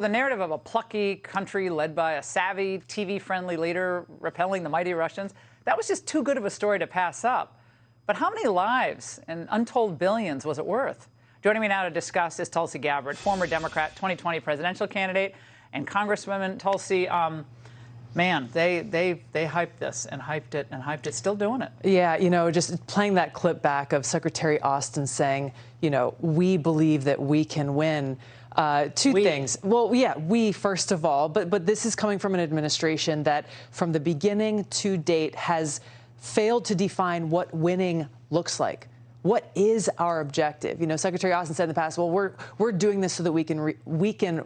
The narrative of a plucky country led by a savvy, TV-friendly leader repelling the mighty Russians, that was just too good of a story to pass up. But how many lives and untold billions was it worth? Joining me now to discuss is Tulsi Gabbard, former Democrat 2020 presidential candidate, and Congresswoman Tulsi. Man, they hyped this and hyped it and hyped it, still doing it. Yeah, just playing that clip back of Secretary Austin saying, we believe that we can win. Two things. Well, yeah, we first of all, but this is coming from an administration that from the beginning to date has failed to define what winning looks like. What is our objective? Secretary Austin said in the past, well, we're doing this so that we can weaken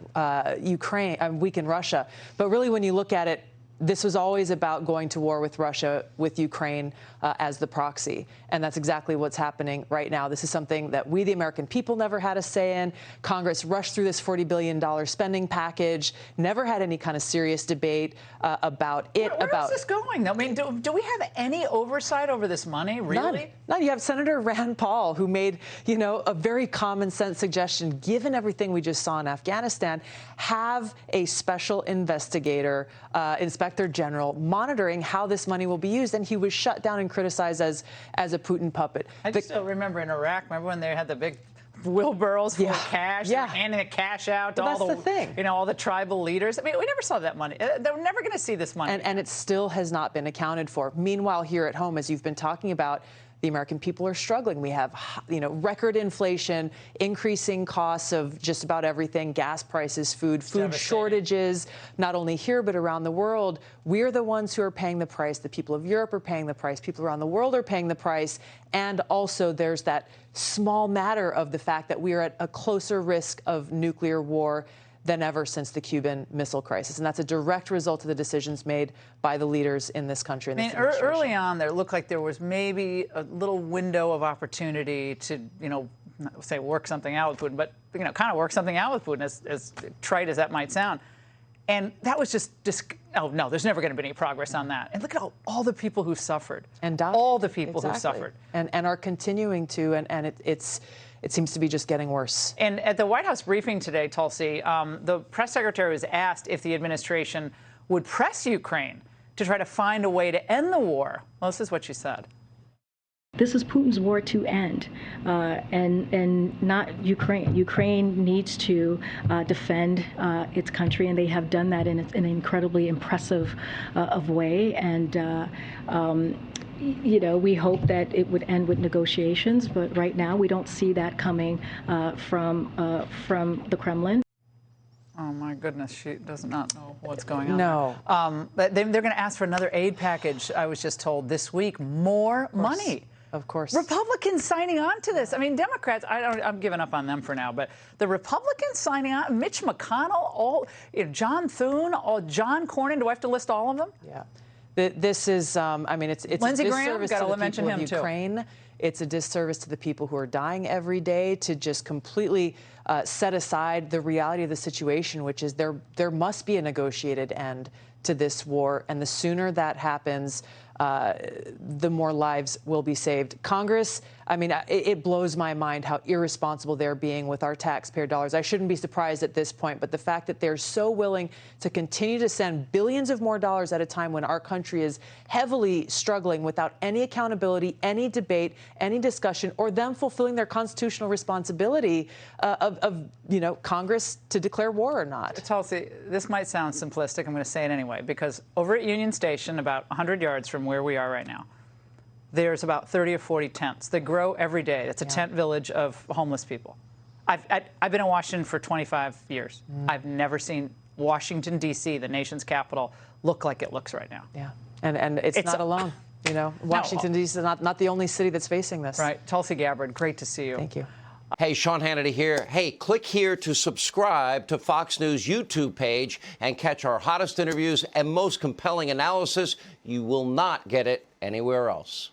Ukraine, weaken Russia. But really, when you look at it, this was always about going to war with Russia, with Ukraine as the proxy. And that's exactly what's happening right now. This is something that we, the American people, never had a say in. Congress rushed through this $40 billion spending package, never had any kind of serious debate about it. Where is this going? I mean, do we have any oversight over this money, really? None. You have Senator Rand Paul, who made, a very common sense suggestion, given everything we just saw in Afghanistan, have a special investigator, Inspector General, monitoring how this money will be used. And he was shut down and criticized as a Putin puppet. I still remember in Iraq, remember when they had the big wheelbarrows full of cash, and handing the cash out to all the tribal leaders. I mean, we never saw that money. They're never going to see this money. And it still has not been accounted for. Meanwhile, here at home, as you've been talking about, the American people are struggling. We have, record inflation, increasing costs of just about everything, gas prices, food shortages, not only here but around the world. We're the ones who are paying the price. The people of Europe are paying the price. People around the world are paying the price. And also there's that small matter of the fact that we are at a closer risk of nuclear war than ever since the Cuban Missile Crisis. And that's a direct result of the decisions made by the leaders in this country. In this early on, there looked like there was maybe a little window of opportunity to, not say work something out with Putin, but, kind of work something out with Putin, as trite as that might sound. And that was just oh, no, there's never going to be any progress on that. And look at all the people who suffered. And died. All the people who suffered. And are continuing to, and it seems to be just getting worse. And at the White House briefing today, Tulsi, the press secretary was asked if the administration would press Ukraine to try to find a way to end the war. Well, this is what she said. This is Putin's war to end, and not Ukraine. Ukraine needs to defend its country, and they have done that in an incredibly impressive way. And we hope that it would end with negotiations, but right now we don't see that coming from the Kremlin. Oh, my goodness. She does not know what's going on. No. But they're going to ask for another aid package, I was just told, this week. More money. Of course. Republicans signing on to this. I mean, Democrats, I'm giving up on them for now, but the Republicans signing on, Mitch McConnell, John Thune, John Cornyn, do I have to list all of them? Yeah. This is, it's Lindsey a Graham, disservice to the people of Ukraine. It's a disservice to the people who are dying every day to just completely set aside the reality of the situation, which is there must be a negotiated end to this war. And the sooner that happens, the more lives will be saved. Congress, it blows my mind how irresponsible they're being with our taxpayer dollars. I shouldn't be surprised at this point, but the fact that they're so willing to continue to send billions of more dollars at a time when our country is heavily struggling without any accountability, any debate, any discussion, or them fulfilling their constitutional responsibility of Congress to declare war or not. Tulsi, this might sound simplistic. I'm going to say it anyway, because over at Union Station, about 100 yards from where we are right now, there's about 30 or 40 tents that grow every day. It's a tent village of homeless people. I've been in Washington for 25 years. I've never seen Washington, D.C., the nation's capital, look like it looks right now. Yeah, and it's not alone. Washington, D.C. is not the only city that's facing this. Right. Tulsi Gabbard, great to see you. Thank you. Hey, Sean Hannity here. Hey, click here to subscribe to Fox News YouTube page and catch our hottest interviews and most compelling analysis. You will not get it anywhere else.